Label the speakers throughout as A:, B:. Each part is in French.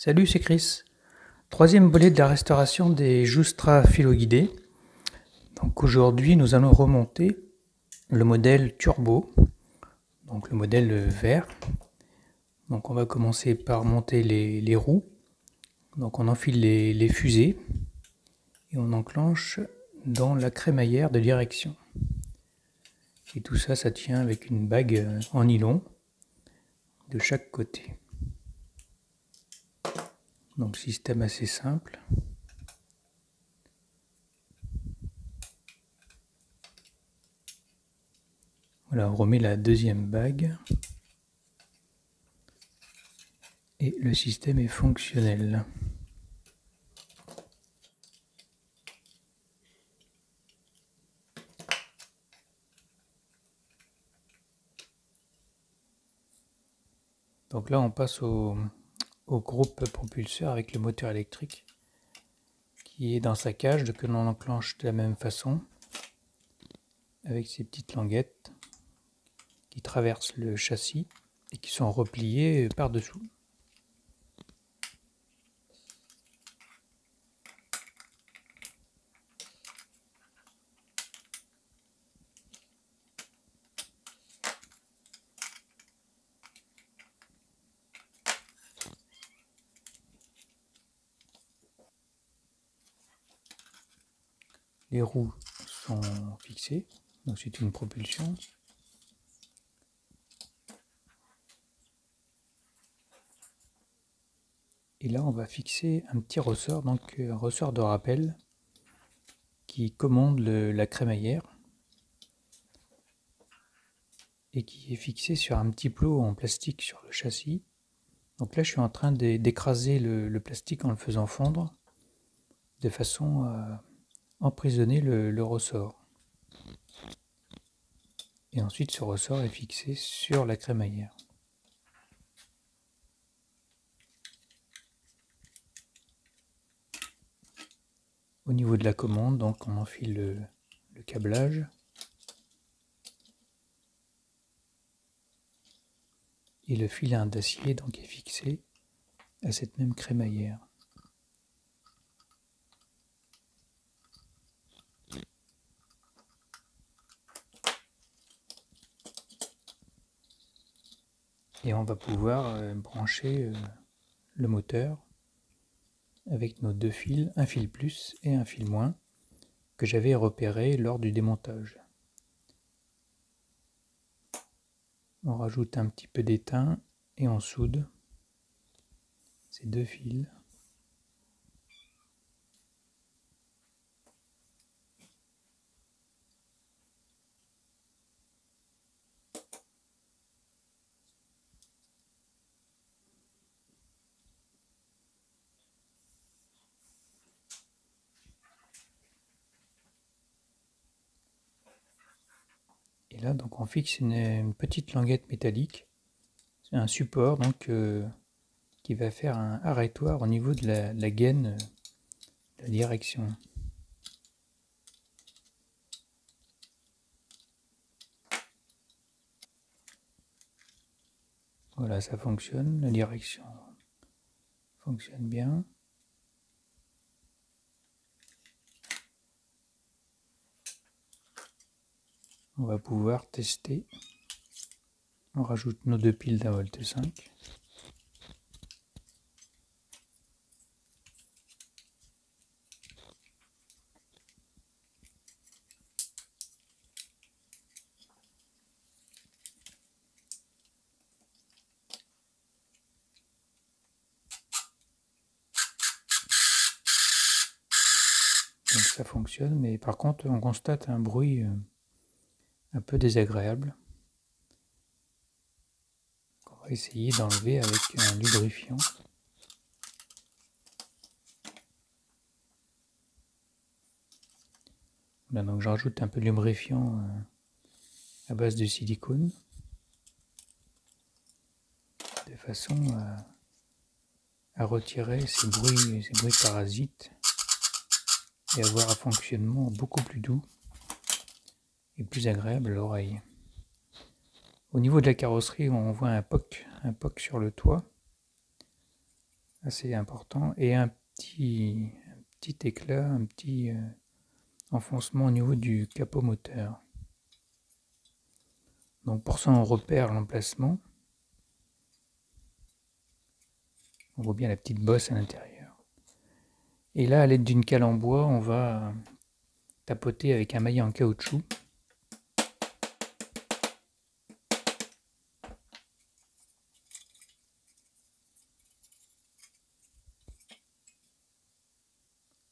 A: Salut, c'est Chris. Troisième volet de la restauration des Joustra filoguidés. Donc aujourd'hui, nous allons remonter le modèle turbo, donc le modèle vert. Donc on va commencer par monter les roues. Donc on enfile les fusées et on enclenche dans la crémaillère de direction. Et tout ça, ça tient avec une bague en nylon de chaque côté. Donc système assez simple. Voilà, on remet la deuxième bague. Et le système est fonctionnel. Donc là, on passe au groupe propulseur avec le moteur électrique qui est dans sa cage, que l'on enclenche de la même façon avec ces petites languettes qui traversent le châssis et qui sont repliées par-dessous. Les roues sont fixées, donc c'est une propulsion. Et là, on va fixer un petit ressort, donc un ressort de rappel qui commande la crémaillère et qui est fixé sur un petit plot en plastique sur le châssis. Donc là, je suis en train d'écraser le plastique en le faisant fondre de façon à emprisonner le ressort. Et ensuite, ce ressort est fixé sur la crémaillère. Au niveau de la commande, donc on enfile le câblage. Et le filin d'acier donc est fixé à cette même crémaillère. Et on va pouvoir brancher le moteur avec nos deux fils, un fil plus et un fil moins, que j'avais repéré lors du démontage. On rajoute un petit peu d'étain et on soude ces deux fils. Et là, donc, on fixe une petite languette métallique. C'est un support donc, qui va faire un arrêtoir au niveau de la gaine de la direction. Voilà, ça fonctionne, la direction fonctionne bien. On va pouvoir tester. On rajoute nos deux piles d'1,5 V. Donc ça fonctionne, mais par contre on constate un bruit un peu désagréable. On va essayer d'enlever avec un lubrifiant. Là, donc je rajoute un peu de lubrifiant à base de silicone, de façon à retirer ces bruits parasites et avoir un fonctionnement beaucoup plus doux et plus agréable à l'oreille. Au niveau de la carrosserie, on voit un POC sur le toit. assez important, et un petit éclat, un petit enfoncement au niveau du capot moteur. Donc pour ça on repère l'emplacement. On voit bien la petite bosse à l'intérieur. Et là, à l'aide d'une cale en bois, on va tapoter avec un maillet en caoutchouc.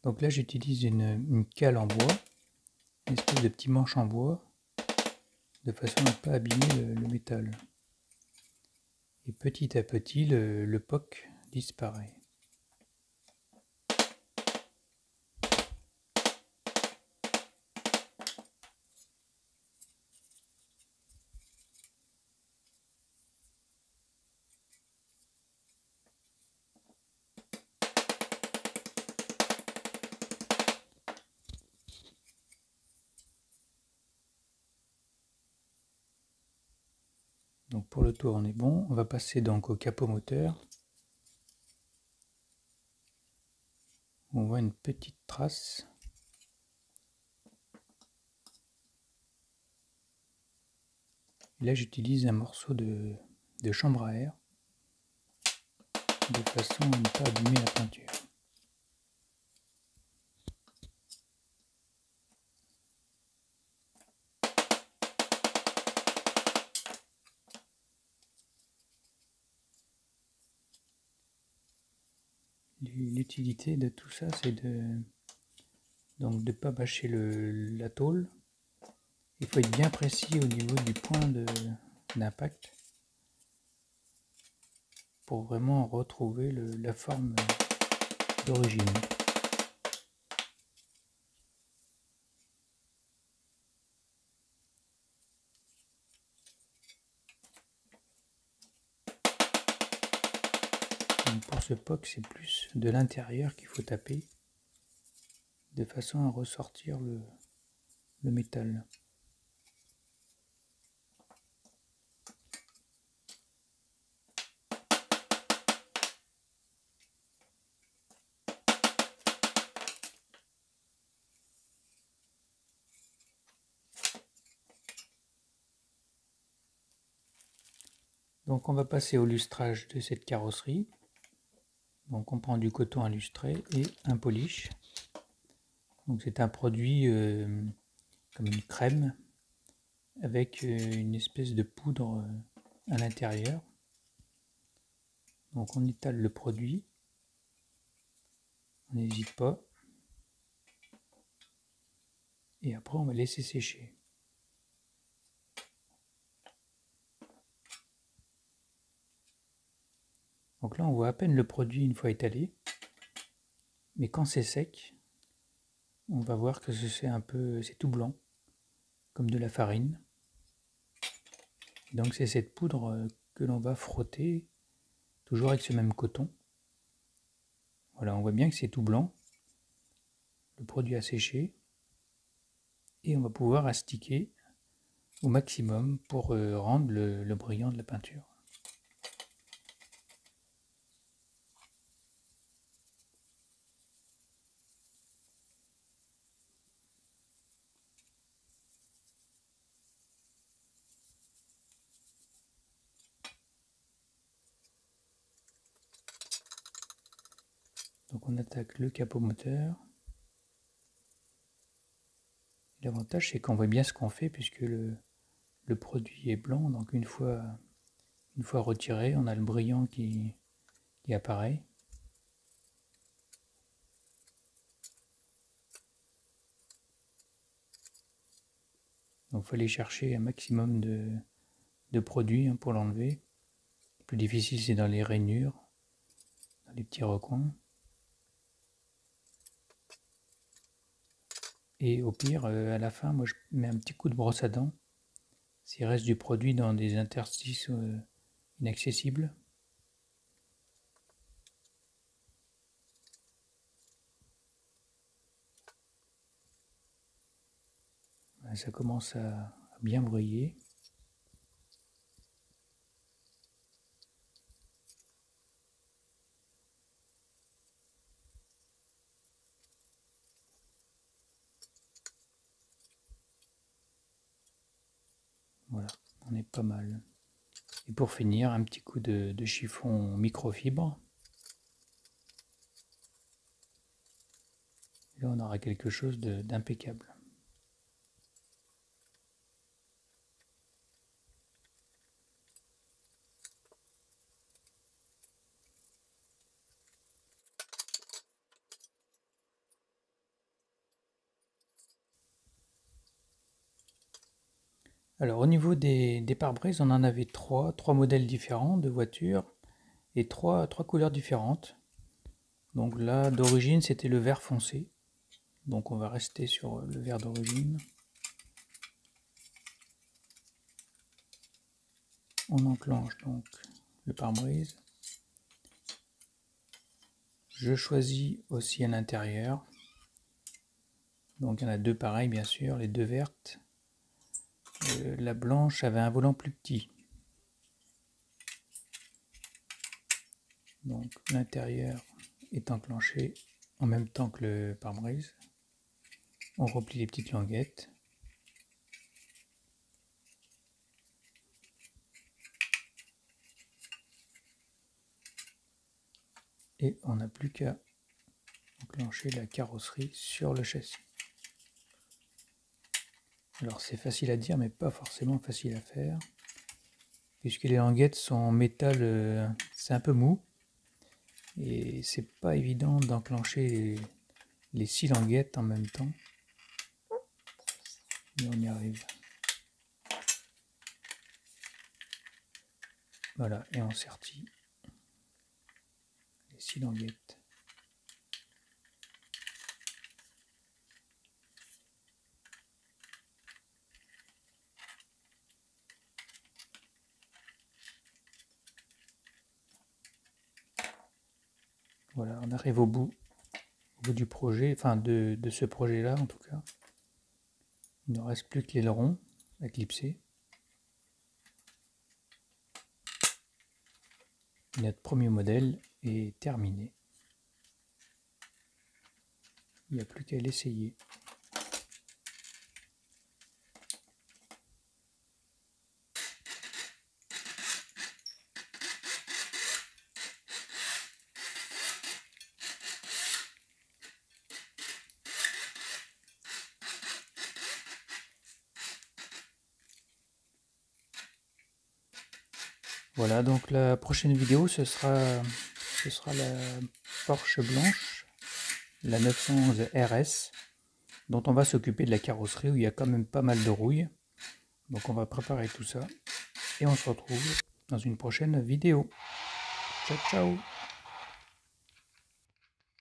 A: Donc là, j'utilise une cale en bois, une espèce de petit manche en bois, de façon à ne pas abîmer le métal. Et petit à petit, le POC disparaît. Donc pour le tour, on est bon. On va passer donc au capot moteur. On voit une petite trace. Et là, j'utilise un morceau de chambre à air de façon à ne pas abîmer la peinture. L'utilité de tout ça, c'est de ne pas bâcher la tôle. Il faut être bien précis au niveau du point d'impact pour vraiment retrouver la forme d'origine. Pour ce POC, c'est plus de l'intérieur qu'il faut taper de façon à ressortir le métal. Donc on va passer au lustrage de cette carrosserie. Donc on prend du coton à lustrer et un polish. Donc c'est un produit comme une crème avec une espèce de poudre à l'intérieur. Donc on étale le produit, on n'hésite pas, et après on va laisser sécher. Donc là on voit à peine le produit une fois étalé, mais quand c'est sec, on va voir que c'est tout blanc, comme de la farine. Et donc c'est cette poudre que l'on va frotter, toujours avec ce même coton. Voilà, on voit bien que c'est tout blanc, le produit a séché, et on va pouvoir astiquer au maximum pour rendre le brillant de la peinture. Donc on attaque le capot moteur. L'avantage c'est qu'on voit bien ce qu'on fait puisque le produit est blanc, donc une fois retiré, on a le brillant qui apparaît. Donc il faut aller chercher un maximum de produit pour l'enlever. Le plus difficile c'est dans les rainures, dans les petits recoins. Et au pire, à la fin, moi je mets un petit coup de brosse à dents s'il reste du produit dans des interstices inaccessibles. Ça commence à bien briller. Voilà, on est pas mal. Et pour finir, un petit coup de chiffon microfibre. Là, on aura quelque chose d'impeccable. Alors au niveau des pare-brises, on en avait trois modèles différents de voitures et trois couleurs différentes. Donc là, d'origine, c'était le vert foncé. Donc on va rester sur le vert d'origine. On enclenche donc le pare-brise. Je choisis aussi à l'intérieur. Donc il y en a deux pareils bien sûr, les deux vertes. La blanche avait un volant plus petit. Donc l'intérieur est enclenché en même temps que le pare-brise. On replie les petites languettes. Et on n'a plus qu'à enclencher la carrosserie sur le châssis. Alors c'est facile à dire mais pas forcément facile à faire. Puisque les languettes sont en métal, c'est un peu mou. Et c'est pas évident d'enclencher les 6 languettes en même temps. Mais on y arrive. Voilà, et on sertit les 6 languettes. Voilà, on arrive au bout du projet, enfin de ce projet-là en tout cas. Il ne reste plus que l'aileron à clipser. Notre premier modèle est terminé. Il n'y a plus qu'à l'essayer. Voilà, donc la prochaine vidéo, ce sera la Porsche blanche, la 911 RS, dont on va s'occuper de la carrosserie où il y a quand même pas mal de rouille. Donc on va préparer tout ça et on se retrouve dans une prochaine vidéo. Ciao ciao!